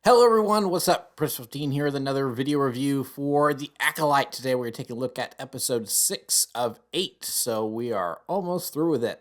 Hello everyone, what's up? Chris15 here with another video review for The Acolyte. Today we're taking a look at episode 6 of 8, so we are almost through with it.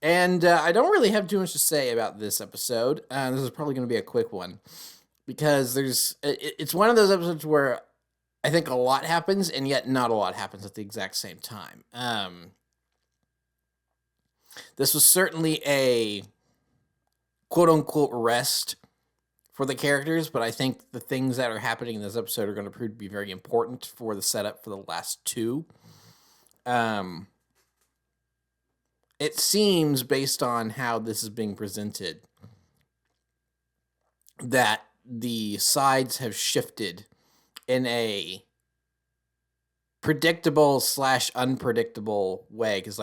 And I don't really have too much to say about this episode. This is probably going to be a quick one, because it's one of those episodes where I think a lot happens, and yet not a lot happens at the exact same time. This was certainly a quote-unquote rest for the characters, but I think the things that are happening in this episode are going to prove to be very important for the setup for the last two. It seems, based on how this is being presented, that the sides have shifted in a predictable / unpredictable way. Because,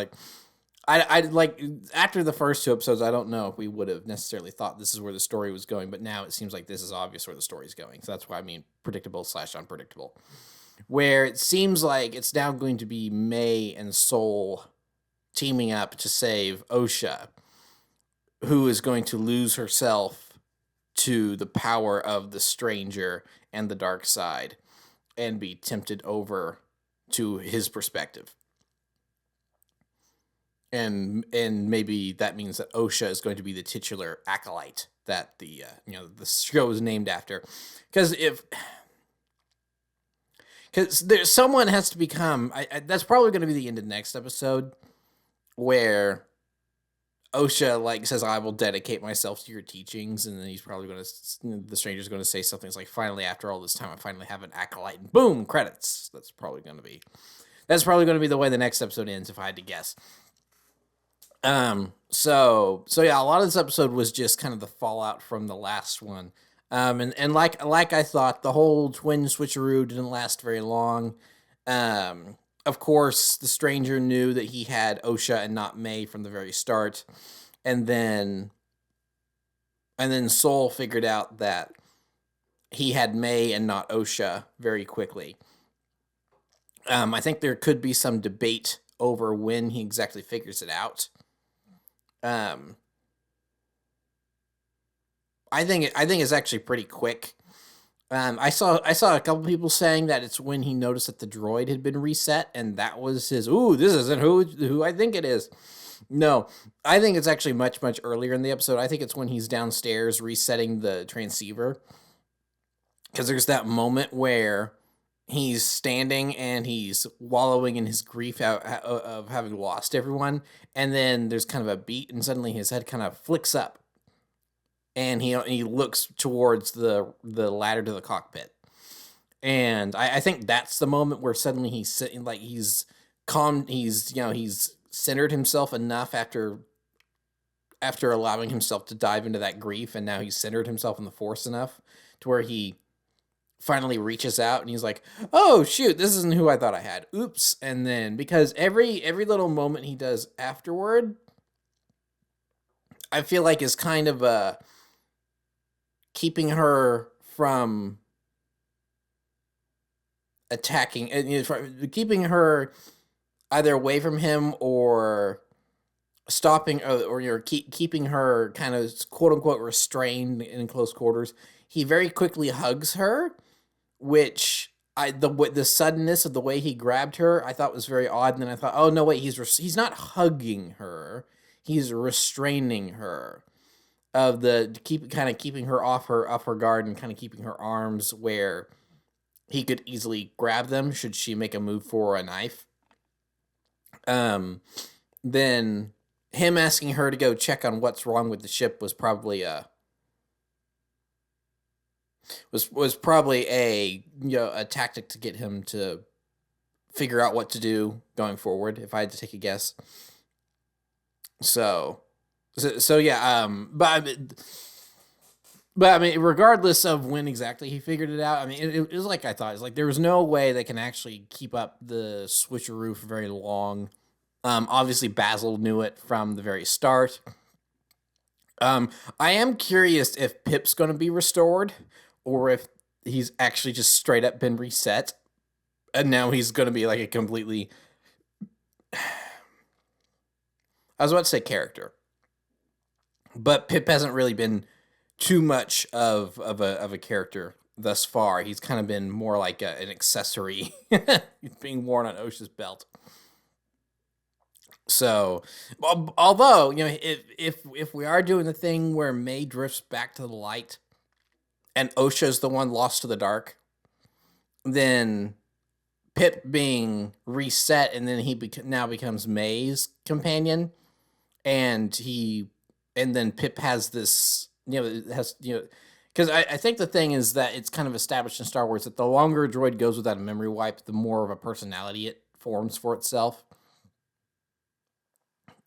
I like, after the first two episodes, I don't know if we would have necessarily thought this is where the story was going, but now it seems like this is obvious where the story's going. So that's why I mean predictable / unpredictable. Where it seems like it's now going to be May and Soul teaming up to save Osha, who is going to lose herself to the power of the stranger and the dark side and be tempted over to his perspective. And maybe that means that Osha is going to be the titular acolyte that the show is named after, because there's someone has to become. That's probably going to be the end of the next episode, where Osha says, "I will dedicate myself to your teachings," and then he's probably going to, the stranger's going to say something like, "Finally, after all this time, I finally have an acolyte," and boom, credits. That's probably going to be the way the next episode ends, if I had to guess. So yeah, a lot of this episode was just kind of the fallout from the last one. And like I thought, the whole twin switcheroo didn't last very long. Of course, the stranger knew that he had Osha and not May from the very start. And then Soul figured out that he had May and not Osha very quickly. I think there could be some debate over when he exactly figures it out. I think it's actually pretty quick. I saw a couple people saying that it's when he noticed that the droid had been reset, and that was his. Ooh, this isn't who I think it is. No, I think it's actually much earlier in the episode. I think it's when he's downstairs resetting the transceiver, because there's that moment where he's standing and he's wallowing in his grief of having lost everyone, and then there's kind of a beat, and suddenly his head kind of flicks up, and he looks towards the ladder to the cockpit, and I think that's the moment where suddenly he's sitting, like he's calm, he's centered himself enough after allowing himself to dive into that grief, and now he's centered himself in the Force enough to where he finally reaches out and he's like, "Oh shoot, this isn't who I thought I had. Oops." And then, because every little moment he does afterward, I feel like is kind of keeping her from attacking, keeping her either away from him or stopping, or keeping her kind of quote unquote restrained in close quarters. He very quickly hugs her, which the suddenness of the way he grabbed her, I thought was very odd. And then I thought, oh no, wait, he's not hugging her, he's restraining her, of the keeping her off her guard, and kind of keeping her arms where he could easily grab them should she make a move for a knife. Then him asking her to go check on what's wrong with the ship was probably a tactic to get him to figure out what to do going forward, if I had to take a guess. So yeah, but I mean, regardless of when exactly he figured it out, I mean, it was like I thought. It's like there was no way they can actually keep up the switcheroo for very long. Obviously Basil knew it from the very start. I am curious if Pip's going to be restored, or if he's actually just straight up been reset, and now he's going to be like a completely, I was about to say character, but Pip hasn't really been too much of a character thus far. He's kind of been more like an accessory being worn on Osha's belt. So, although if we are doing the thing where May drifts back to the light, and Osha's the one lost to the dark, then Pip being reset, and then he now becomes May's companion, and then Pip has this, because I think the thing is that it's kind of established in Star Wars that the longer a droid goes without a memory wipe, the more of a personality it forms for itself.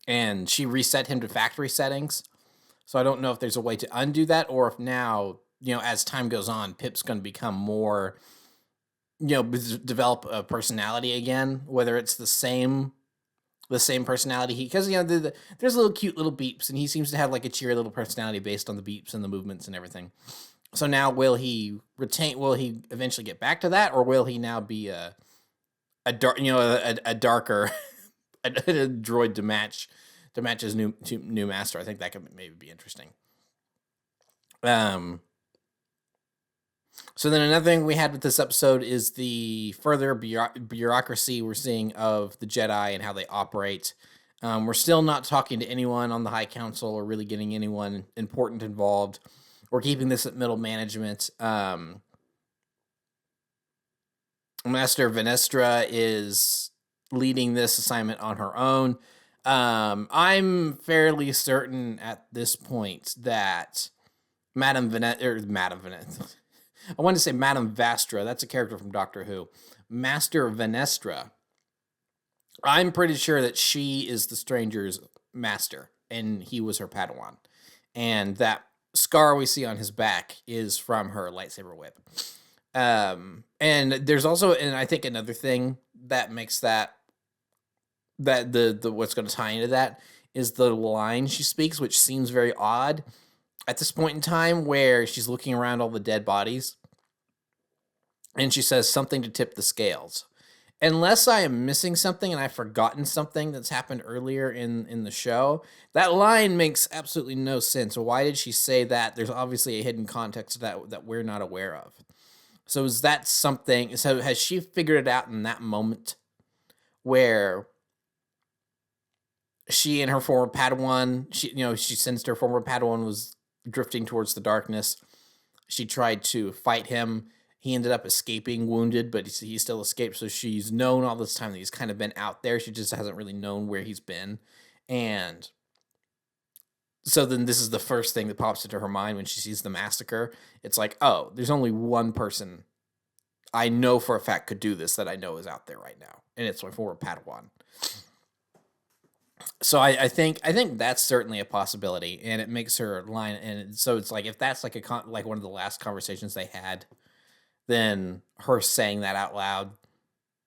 And she reset him to factory settings. So I don't know if there's a way to undo that, or if now, as time goes on, Pip's going to become more, develop a personality again, whether it's the same personality. Because, there's little cute little beeps, and he seems to have like a cheery little personality based on the beeps and the movements and everything. So now will he eventually get back to that, or will he now be a darker a droid to match his new master? I think that could maybe be interesting. So then another thing we had with this episode is the further bureaucracy we're seeing of the Jedi and how they operate. We're still not talking to anyone on the High Council or really getting anyone important involved. We're keeping this at middle management. Master Venestra is leading this assignment on her own. I'm fairly certain at this point that Madame Venestra. I wanted to say Madame Vastra. That's a character from Doctor Who. Master Venestra. I'm pretty sure that she is the stranger's master, and he was her Padawan. And that scar we see on his back is from her lightsaber whip. And there's also, and I think another thing that makes that the what's going to tie into that is the line she speaks, which seems very odd at this point in time, where she's looking around all the dead bodies, and she says something to tip the scales. Unless I am missing something and I've forgotten something that's happened earlier in the show, that line makes absolutely no sense. Why did she say that? There's obviously a hidden context to that we're not aware of. So is that something? So has she figured it out in that moment where she and her former Padawan, she sensed her former Padawan was drifting towards the darkness. She tried to fight him. He ended up escaping wounded, but he still escaped. So she's known all this time that he's kind of been out there. She just hasn't really known where he's been. And so then this is the first thing that pops into her mind when she sees the massacre. It's like, oh, there's only one person I know for a fact could do this that I know is out there right now. And it's my former Padawan. So I think that's certainly a possibility, and it makes her line. And so it's like, if that's like like one of the last conversations they had, then her saying that out loud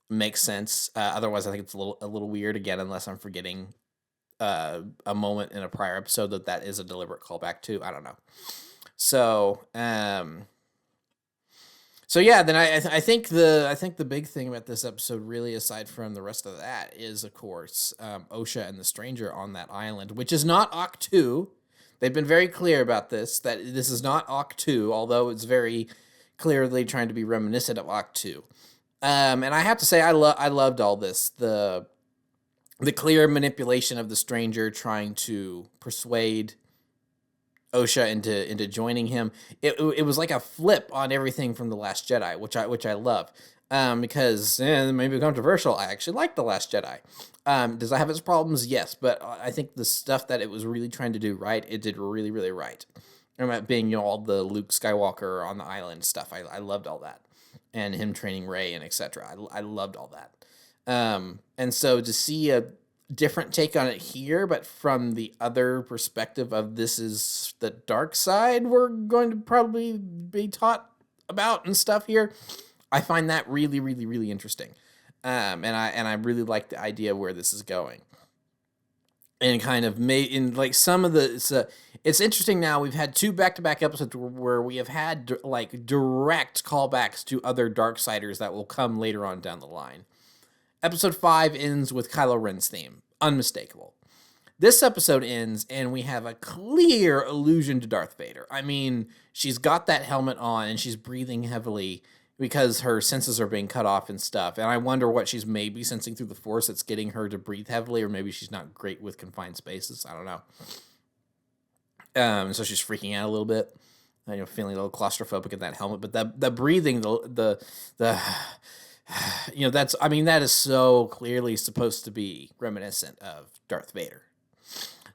makes sense. Otherwise, I think it's a little weird again, unless I'm forgetting a moment in a prior episode that is a deliberate callback to. I don't know. So so yeah, then I think the big thing about this episode, really, aside from the rest of that, is of course Osha and the stranger on that island, which is not Octu. They've been very clear about this, that this is not Octu, although it's very clearly trying to be reminiscent of Octu. And I have to say, I loved all this. The clear manipulation of the stranger trying to persuade Osha into joining him. It was like a flip on everything from The Last Jedi, which I love. Because maybe controversial, I actually like The Last Jedi. Does it have its problems? Yes, but I think the stuff that it was really trying to do right, it did really, really right. About being, all the Luke Skywalker on the island stuff. I loved all that. And him training Rey and etc. I loved all that. And so to see a different take on it here, but from the other perspective of this is the dark side we're going to probably be taught about and stuff here, I find that really, really, really interesting. And I really like the idea where this is going. And kind of made in like some of the it's interesting now. We've had 2 back-to-back episodes where we have had like direct callbacks to other Darksiders that will come later on down the line. Episode 5 ends with Kylo Ren's theme, unmistakable. This episode ends and we have a clear allusion to Darth Vader. I mean, she's got that helmet on and she's breathing heavily because her senses are being cut off and stuff. And I wonder what she's maybe sensing through the Force that's getting her to breathe heavily, or maybe she's not great with confined spaces. I don't know. So she's freaking out a little bit, feeling a little claustrophobic in that helmet. But the breathing, the that is so clearly supposed to be reminiscent of Darth Vader.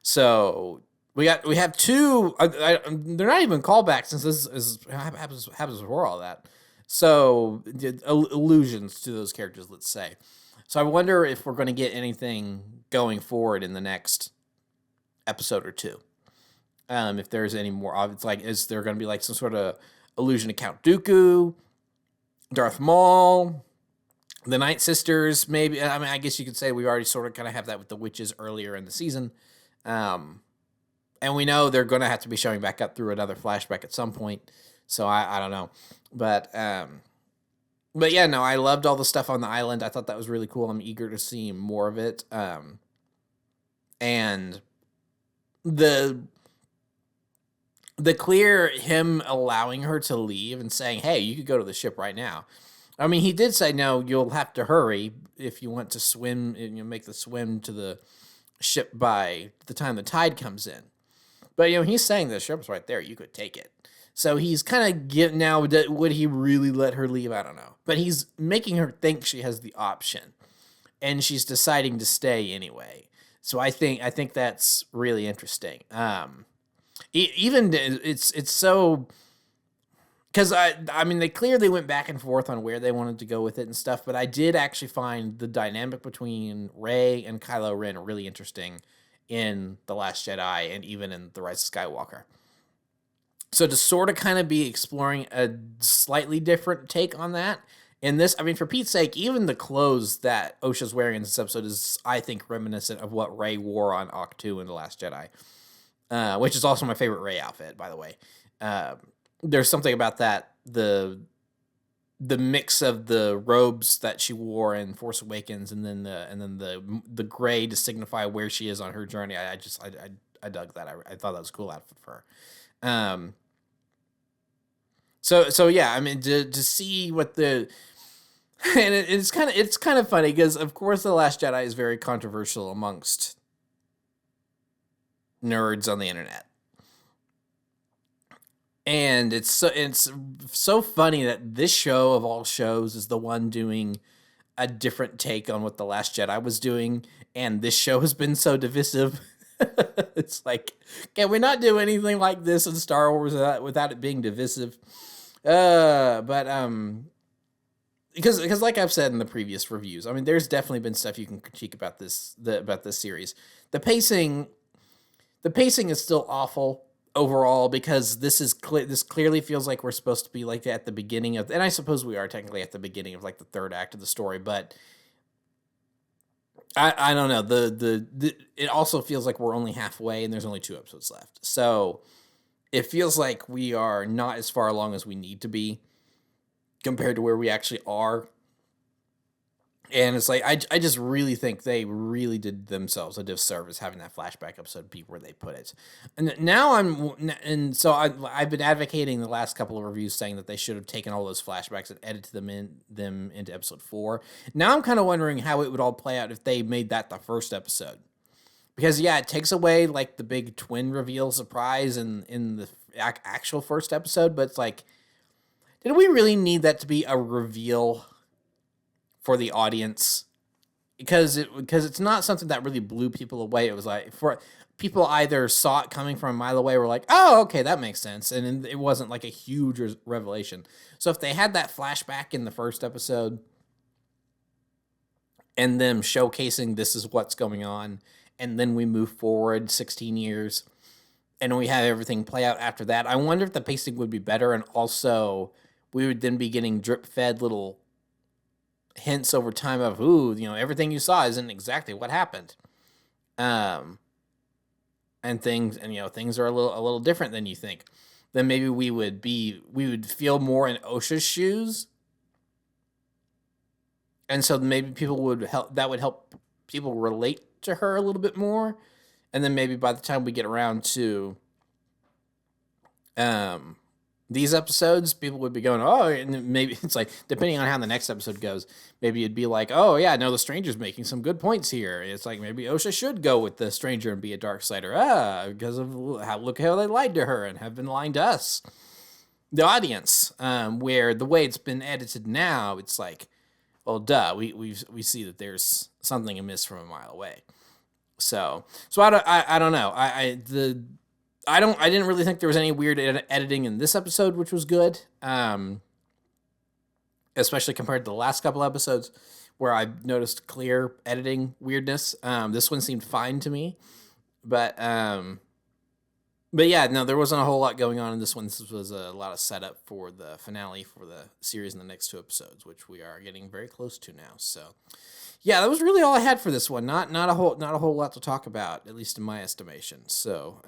So we have two. They're not even callbacks, since this happens before all that. So allusions to those characters, let's say. So I wonder if we're going to get anything going forward in the next episode or two. If there's any more, it's like, is there going to be like some sort of allusion to Count Dooku, Darth Maul, the Night Sisters? Maybe. I mean, I guess you could say we already sort of kind of have that with the witches earlier in the season. And we know they're going to have to be showing back up through another flashback at some point. So I don't know. But yeah, no, I loved all the stuff on the island. I thought that was really cool. I'm eager to see more of it. And the clear him allowing her to leave and saying, hey, you could go to the ship right now. I mean, he did say, no, you'll have to hurry if you want to swim, and you make the swim to the ship by the time the tide comes in. But, he's saying the ship's right there. You could take it. So he's kind of getting now, would he really let her leave? I don't know. But he's making her think she has the option. And she's deciding to stay anyway. So I think that's really interesting. Even it's so, because I mean, they clearly went back and forth on where they wanted to go with it and stuff, but I did actually find the dynamic between Rey and Kylo Ren really interesting in The Last Jedi and even in The Rise of Skywalker. So to sort of kind of be exploring a slightly different take on that. In this, I mean, for Pete's sake, even the clothes that Osha's wearing in this episode is, I think, reminiscent of what Rey wore on Ahch-To in The Last Jedi. Which is also my favorite Rey outfit, by the way. There's something about that, the mix of the robes that she wore in Force Awakens, and then the gray to signify where she is on her journey. I dug that. I thought that was a cool outfit for her. So yeah, I mean, to see what the and it's kind of funny because of course The Last Jedi is very controversial amongst nerds on the internet. And it's so funny that this show of all shows is the one doing a different take on what The Last Jedi was doing, and this show has been so divisive. It's like, can we not do anything like this in Star Wars without it being divisive? Because like I've said in the previous reviews, I mean, there's definitely been stuff you can critique about this series. The pacing is still awful overall, because this clearly feels like we're supposed to be like at the beginning of, and I suppose we are technically at the beginning of like the third act of the story, but I don't know. It also feels like we're only halfway and there's only 2 episodes left. So it feels like we are not as far along as we need to be compared to where we actually are. And it's like, I just really think they really did themselves a disservice having that flashback episode be where they put it. And now I've been advocating the last couple of reviews saying that they should have taken all those flashbacks and edited them into episode 4. Now I'm kind of wondering how it would all play out if they made that the first episode. Because yeah, it takes away like the big twin reveal surprise in the actual first episode, but it's like, did we really need that to be a reveal for the audience? Because it's not something that really blew people away. It was like, for people either saw it coming from a mile away, were like, oh, okay, that makes sense, and it wasn't like a huge revelation. So if they had that flashback in the first episode and them showcasing this is what's going on, and then we move forward 16 years and we have everything play out after that, I wonder if the pacing would be better, and also we would then be getting drip fed little hints over time of, everything you saw isn't exactly what happened. And things are a little different than you think. Then maybe we would feel more in Osha's shoes. And so maybe that would help people relate to her a little bit more. And then maybe by the time we get around to these episodes, people would be going, oh, and maybe it's like, depending on how the next episode goes, maybe it'd be like, oh yeah, no, the stranger's making some good points here. It's like, maybe Osha should go with the stranger and be a Darksider, because of look how they lied to her and have been lying to us, the audience. Where the way it's been edited now, it's like, well, duh, we see that there's something amiss from a mile away. So I don't know. I didn't really think there was any weird editing in this episode, which was good. Especially compared to the last couple episodes where I noticed clear editing weirdness. This one seemed fine to me, but yeah, no, there wasn't a whole lot going on in this one. This was a lot of setup for the finale for the series in the next 2 episodes, which we are getting very close to now. So, yeah, that was really all I had for this one. Not a whole lot to talk about, at least in my estimation. So,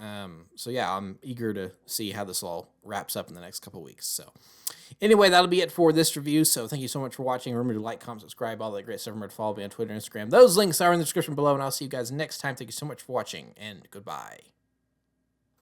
yeah, I'm eager to see how this all wraps up in the next couple weeks. So, anyway, that'll be it for this review. So, thank you so much for watching. Remember to like, comment, subscribe, all that great stuff. Remember to follow me on Twitter and Instagram. Those links are in the description below, and I'll see you guys next time. Thank you so much for watching, and goodbye.